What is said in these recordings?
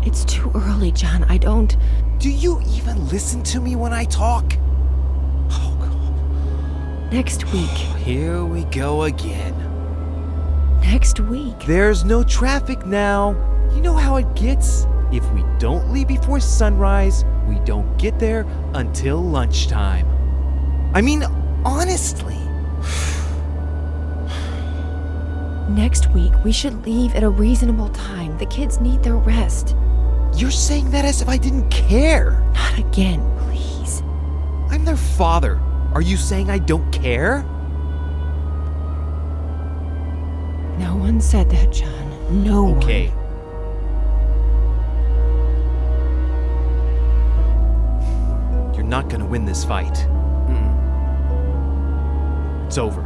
It's too early, John. I don't... Do you even listen to me when I talk? Oh, God. Next week. Here we go again. Next week. There's no traffic now. You know how it gets? If we don't leave before sunrise, we don't get there until lunchtime. I mean, honestly. Next week, we should leave at a reasonable time. The kids need their rest. You're saying that as if I didn't care. Not again, please. I'm their father. Are you saying I don't care? No one said that, John. No one. Okay. You're not gonna win this fight. It's over.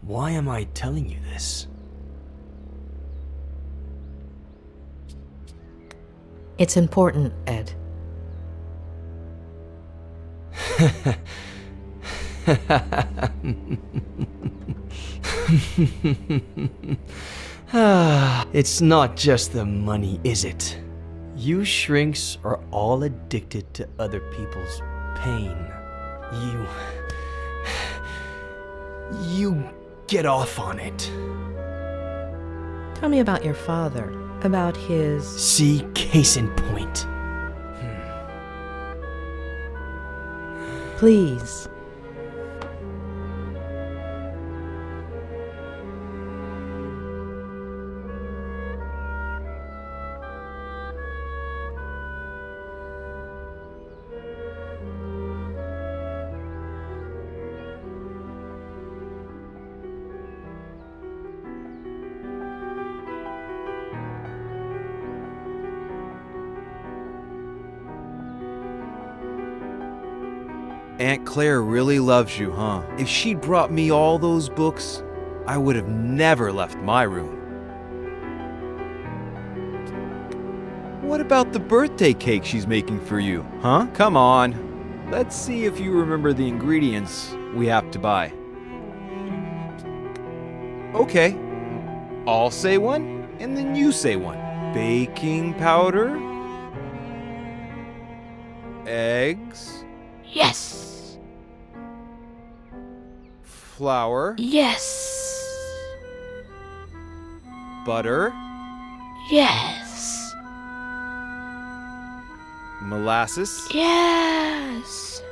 Why am I telling you this? It's important, Ed. It's not just the money, is it? You shrinks are all addicted to other people's pain. You get off on it. Tell me about your father, about his... See, case in point. Please. Aunt Claire really loves you, huh? If she'd brought me all those books, I would have never left my room. What about the birthday cake she's making for you, huh? Come on. Let's see if you remember the ingredients we have to buy. Okay. I'll say one, and then you say one. Baking powder. Eggs. Yes. Flour. Yes. Butter. Yes. Molasses. Yes.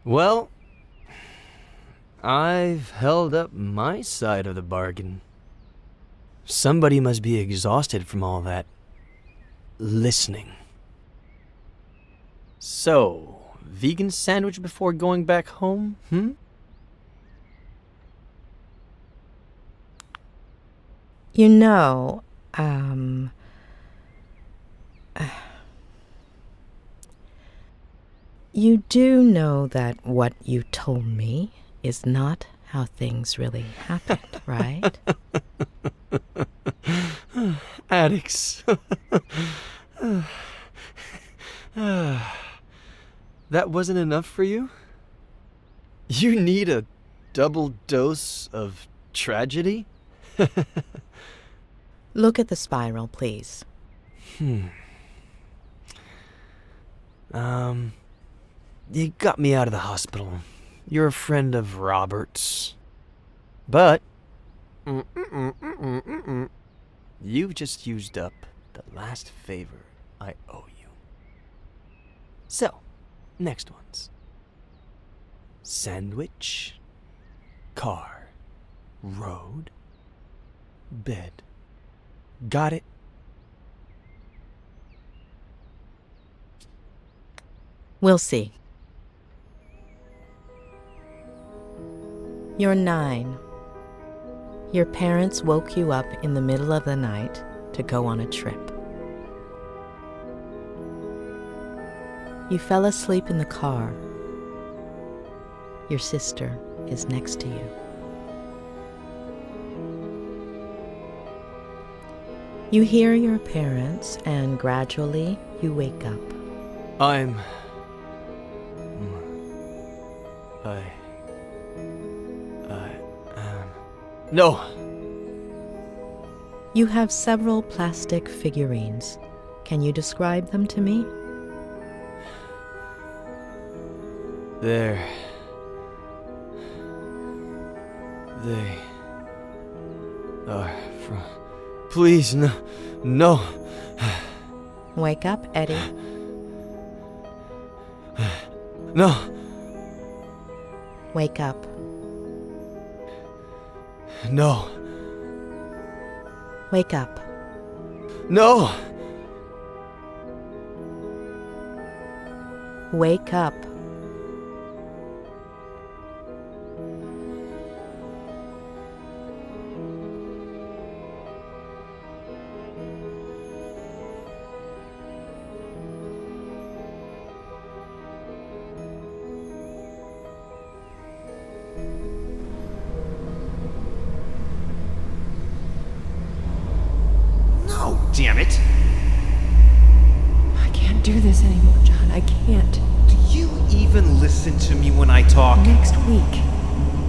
Well, I've held up my side of the bargain. Somebody must be exhausted from all that listening. So, vegan sandwich before going back home, You know, you do know that what you told me is not how things really happened, right? Addicts. That wasn't enough for you? You need a double dose of tragedy? Look at the spiral, please. You got me out of the hospital. You're a friend of Robert's. But you've just used up the last favor I owe you. So, next ones. Sandwich, car, road, bed. Got it? We'll see. You're 9. Your parents woke you up in the middle of the night to go on a trip. You fell asleep in the car. Your sister is next to you. You hear your parents, and gradually you wake up. No. You have several plastic figurines. Can you describe them to me? They are from... Please, no. Wake up, Eddie. No. Wake up. No. Wake up. No. Wake up. No, damn it! I can't do this anymore, John. I can't. Do you even listen to me when I talk? Next week.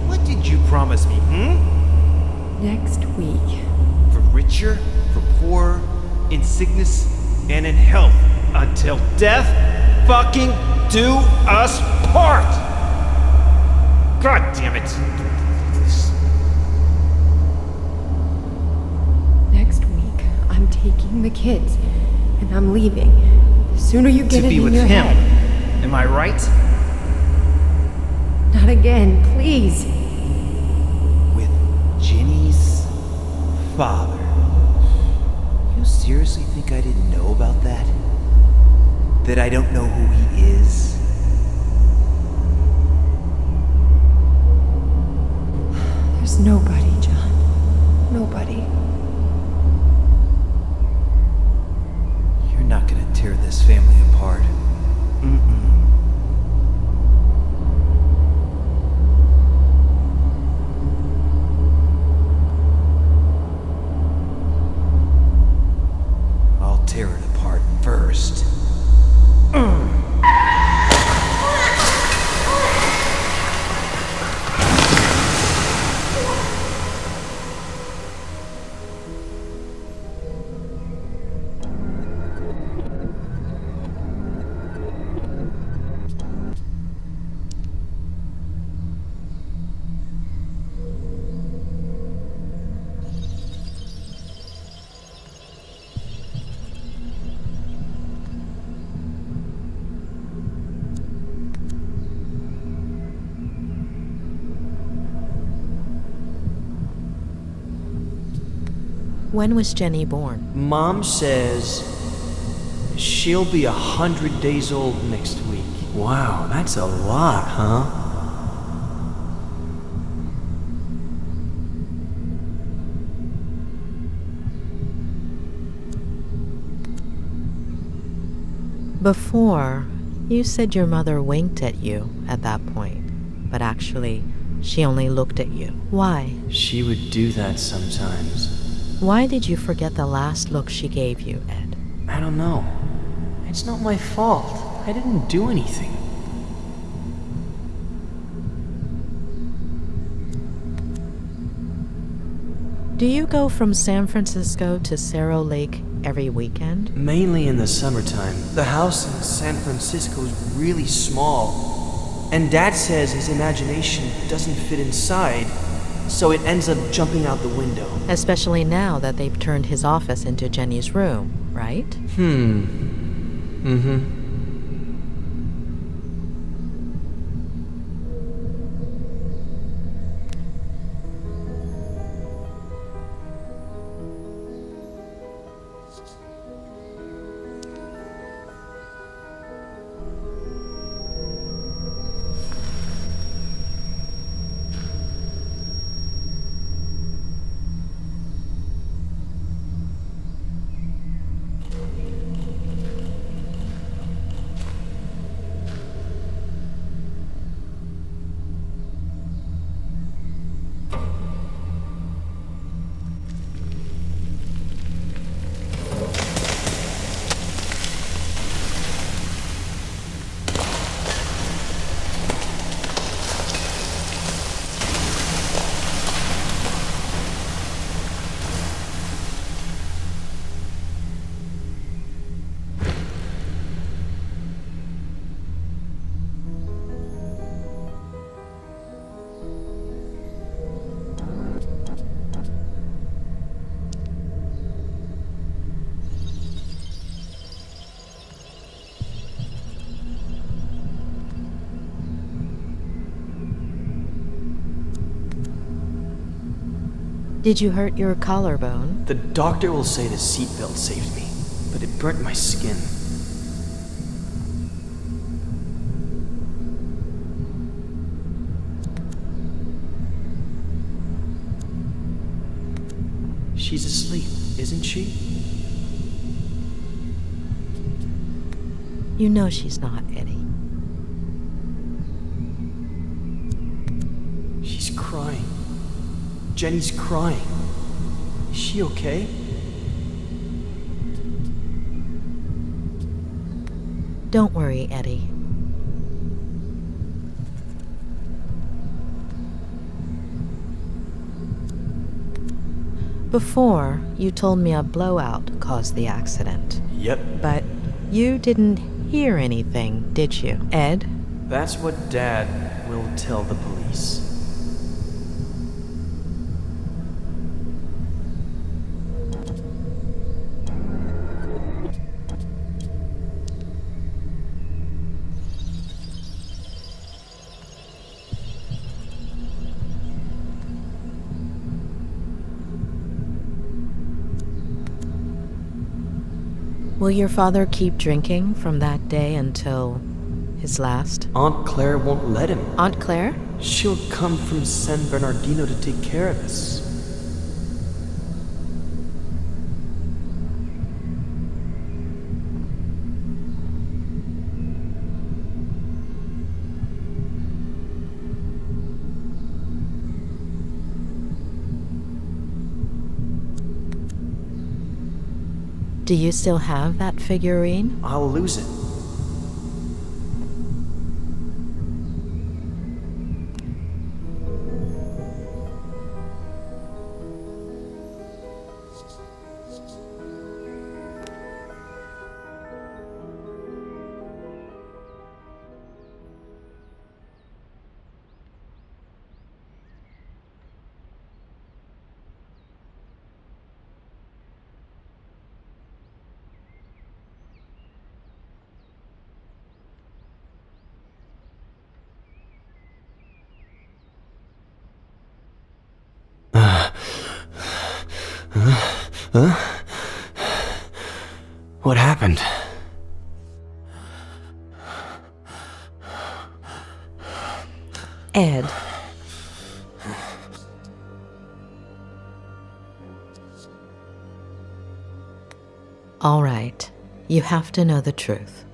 What did you promise me, Next week. For richer, for poorer, in sickness and in health, until death fucking do us part! God damn it! Next week, I'm taking the kids, and I'm leaving. The sooner you get To it be in with your him. head. Am I right? Not again, please. With Ginny's father. You seriously think I didn't know about that? That I don't know who he is? There's nobody, John. Nobody. You're not gonna tear this family apart. I'll tear it apart first. When was Jenny born? Mom says she'll be 100 days old next week. Wow, that's a lot, huh? Before, you said your mother winked at you at that point, but actually, she only looked at you. Why? She would do that sometimes. Why did you forget the last look she gave you, Ed? I don't know. It's not my fault. I didn't do anything. Do you go from San Francisco to Cerro Lake every weekend? Mainly in the summertime. The house in San Francisco is really small, and Dad says his imagination doesn't fit inside, so it ends up jumping out the window. Especially now that they've turned his office into Jenny's room, right? Mm-hmm. Did you hurt your collarbone? The doctor will say the seatbelt saved me, but it burnt my skin. She's asleep, isn't she? You know she's not, Eddie. She's crying. Jenny's crying. Is she okay? Don't worry, Eddie. Before, you told me a blowout caused the accident. Yep. But you didn't hear anything, did you, Ed? That's what Dad will tell the police. Will your father keep drinking from that day until his last? Aunt Claire won't let him. Aunt Claire? She'll come from San Bernardino to take care of us. Do you still have that figurine? I'll lose it. Huh? What happened? Ed. All right, you have to know the truth.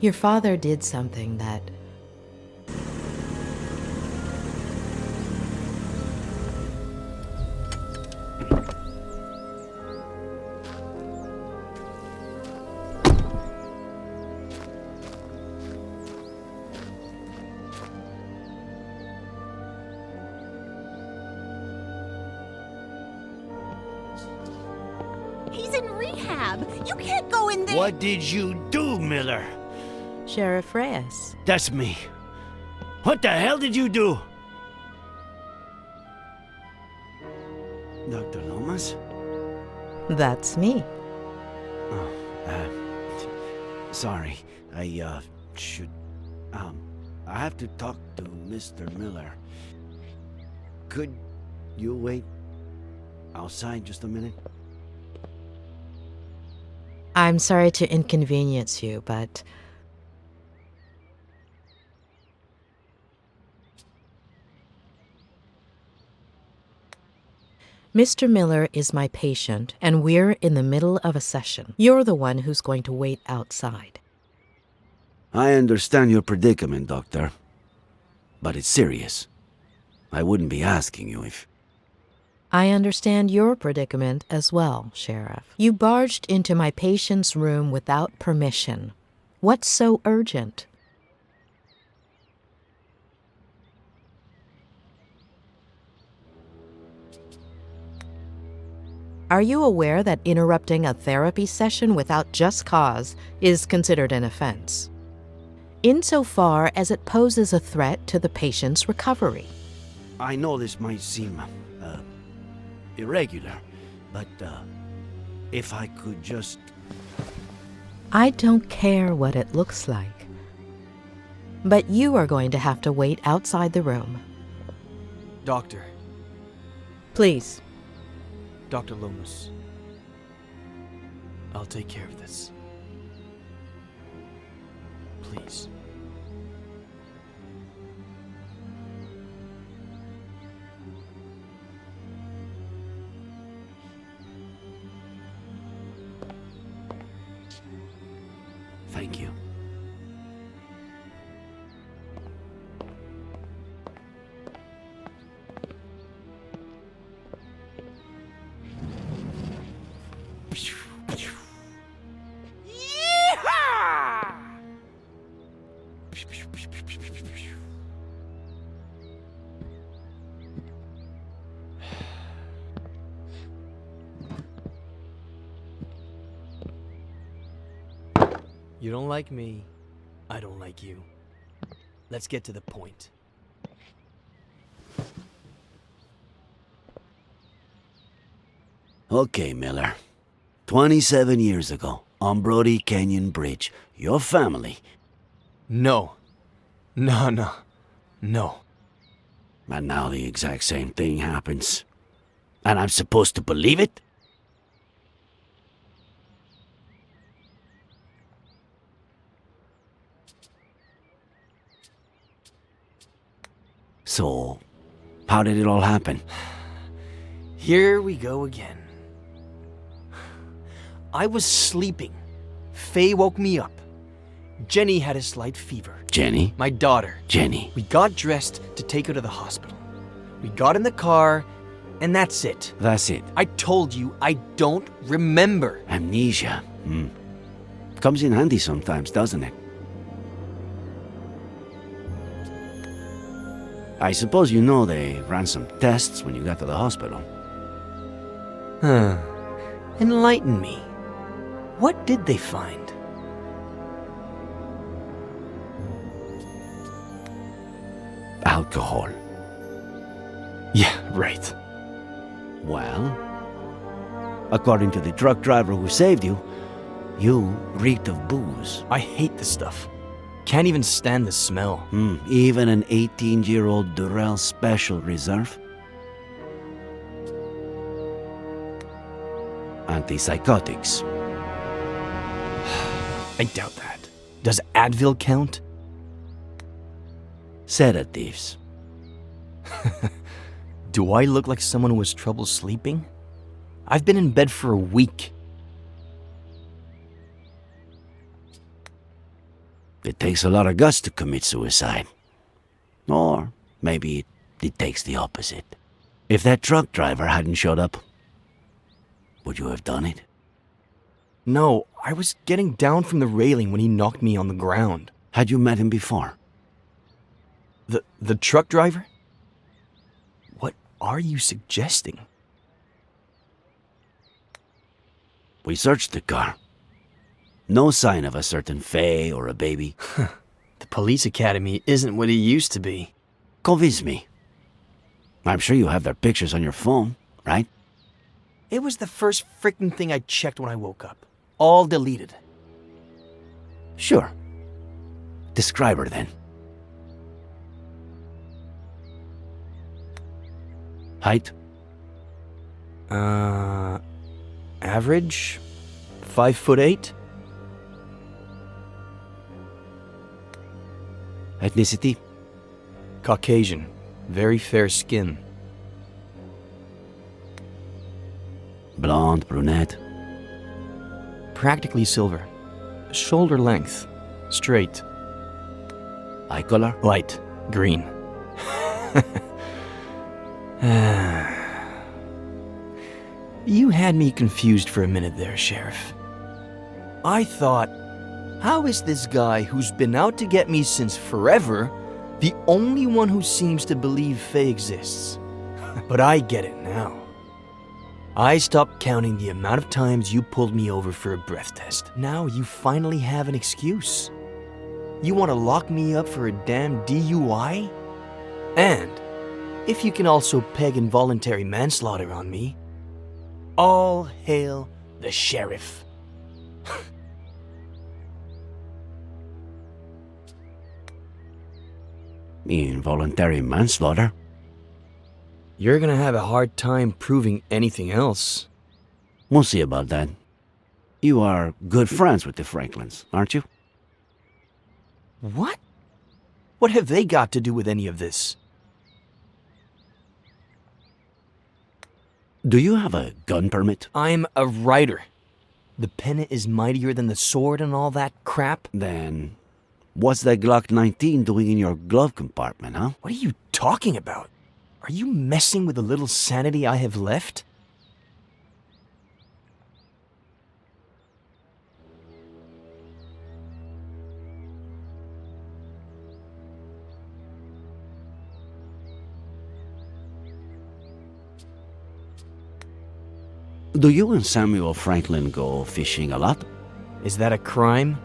Your father did something that... He's in rehab. You can't go in there. What did you do, Miller? Sheriff Reyes. That's me. What the hell did you do? Dr. Lomas? That's me. Oh, sorry. I have to talk to Mr. Miller. Could you wait outside just a minute? I'm sorry to inconvenience you, but... Mr. Miller is my patient, and we're in the middle of a session. You're the one who's going to wait outside. I understand your predicament, Doctor. But it's serious. I wouldn't be asking you if... I understand your predicament as well, Sheriff. You barged into my patient's room without permission. What's so urgent? Are you aware that interrupting a therapy session without just cause is considered an offense? Insofar as it poses a threat to the patient's recovery. I know this might seem irregular, but if I could just... I don't care what it looks like. But you are going to have to wait outside the room. Doctor. Please. Dr. Lomas. I'll take care of this. Please. Thank you. You don't like me, I don't like you. Let's get to the point. Okay, Miller. 27 years ago, on Brody Canyon Bridge, your family... No. No. And now the exact same thing happens. And I'm supposed to believe it? So, how did it all happen? Here we go again. I was sleeping. Faye woke me up. Jenny had a slight fever. Jenny? My daughter. Jenny. We got dressed to take her to the hospital. We got in the car, and that's it. That's it. I told you I don't remember. Amnesia. Comes in handy sometimes, doesn't it? I suppose you know they ran some tests when you got to the hospital. Enlighten me. What did they find? Alcohol. Yeah, right. Well, according to the truck driver who saved you, you reeked of booze. I hate this stuff. Can't even stand the smell. Even an 18-year-old Durrell Special Reserve? antipsychotics. I doubt that. Does Advil count? Sedatives. Do I look like someone who has trouble sleeping? I've been in bed for a week. It takes a lot of guts to commit suicide. Or maybe it takes the opposite. If that truck driver hadn't showed up, would you have done it? No, I was getting down from the railing when he knocked me on the ground. Had you met him before? The truck driver? What are you suggesting? We searched the car. No sign of a certain Faye or a baby. The police academy isn't what it used to be. Convince me. I'm sure you have their pictures on your phone, right? It was the first freaking thing I checked when I woke up. All deleted. Sure. Describe her then. Height? Average? 5'8"? Ethnicity? Caucasian. Very fair skin. Blonde, brunette? Practically silver. Shoulder length. Straight. Eye color? Light. Green. You had me confused for a minute there, Sheriff. I thought, how is this guy who's been out to get me since forever the only one who seems to believe Faye exists? But I get it now. I stopped counting the amount of times you pulled me over for a breath test. Now you finally have an excuse. You want to lock me up for a damn DUI? And if you can also peg involuntary manslaughter on me, all hail the sheriff. Involuntary manslaughter? You're gonna have a hard time proving anything else. We'll see about that. You are good friends with the Franklins, aren't you? What? What have they got to do with any of this? Do you have a gun permit? I'm a writer. The pen is mightier than the sword and all that crap. Then, what's that Glock 19 doing in your glove compartment, huh? What are you talking about? Are you messing with the little sanity I have left? Do you and Samuel Franklin go fishing a lot? Is that a crime?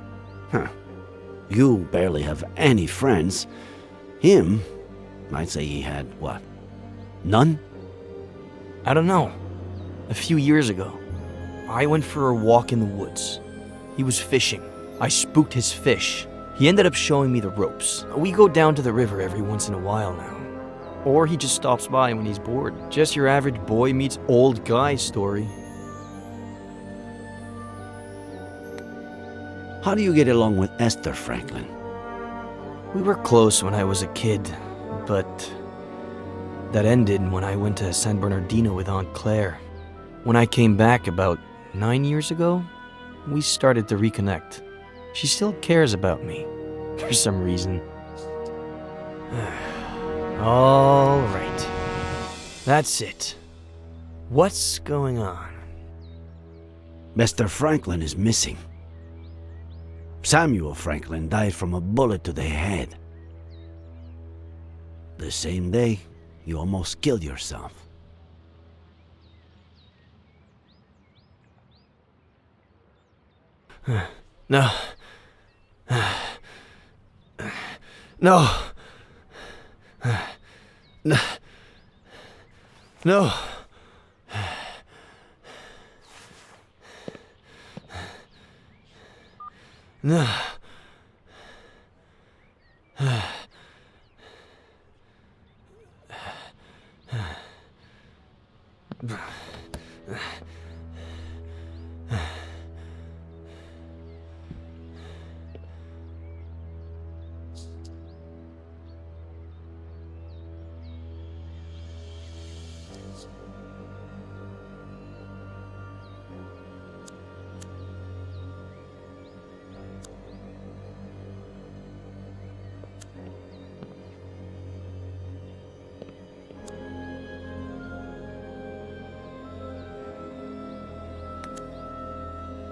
Huh. You barely have any friends. Him, I'd say he had, what, none? I don't know. A few years ago, I went for a walk in the woods. He was fishing. I spooked his fish. He ended up showing me the ropes. We go down to the river every once in a while now. Or he just stops by when he's bored. Just your average boy meets old guy story. How do you get along with Esther Franklin? We were close when I was a kid, but that ended when I went to San Bernardino with Aunt Claire. When I came back about 9 years ago, we started to reconnect. She still cares about me, for some reason. All right. That's it. What's going on? Mr. Franklin is missing. Samuel Franklin died from a bullet to the head. The same day you almost killed yourself. No. No. No. No. No.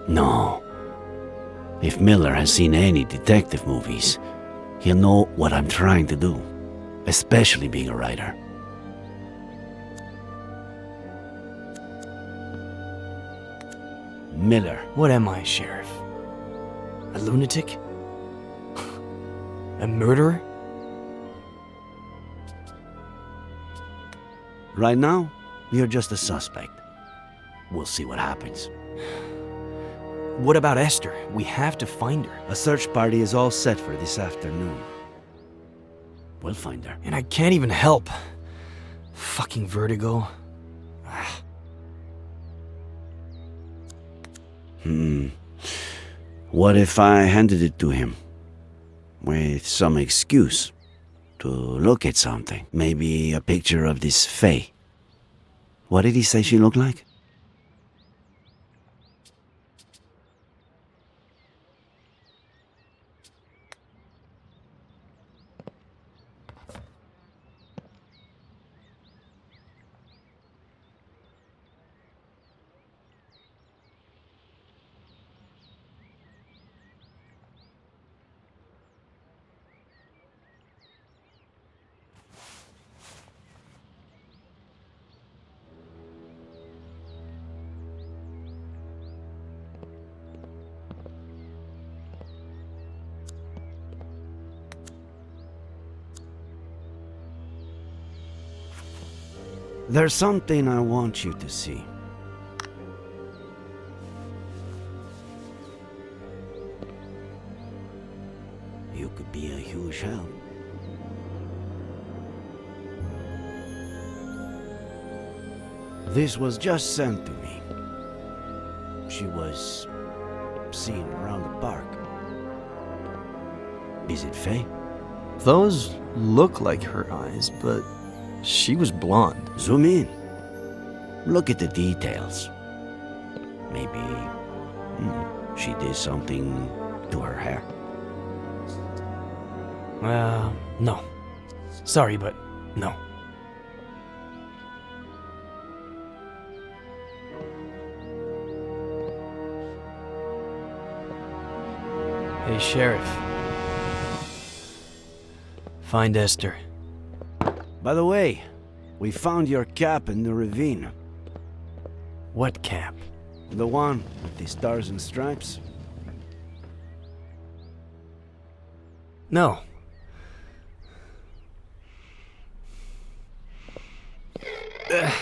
No. If Miller has seen any detective movies, he'll know what I'm trying to do, especially being a writer. Miller. What am I, Sheriff? A lunatic? A murderer? Right now, you're just a suspect. We'll see what happens. What about Esther? We have to find her. A search party is all set for this afternoon. We'll find her. And I can't even help. Fucking Vertigo. What if I handed it to him? With some excuse. To look at something. Maybe a picture of this Faye. What did he say she looked like? There's something I want you to see. You could be a huge help. This was just sent to me. She was seen around the park. Is it Faye? Those look like her eyes, but she was blonde. Zoom in. Look at the details. Maybe she did something to her hair. No. Sorry, but no. Hey, Sheriff. Find Esther. By the way, we found your cap in the ravine. What cap? The one with the stars and stripes. No. Ugh.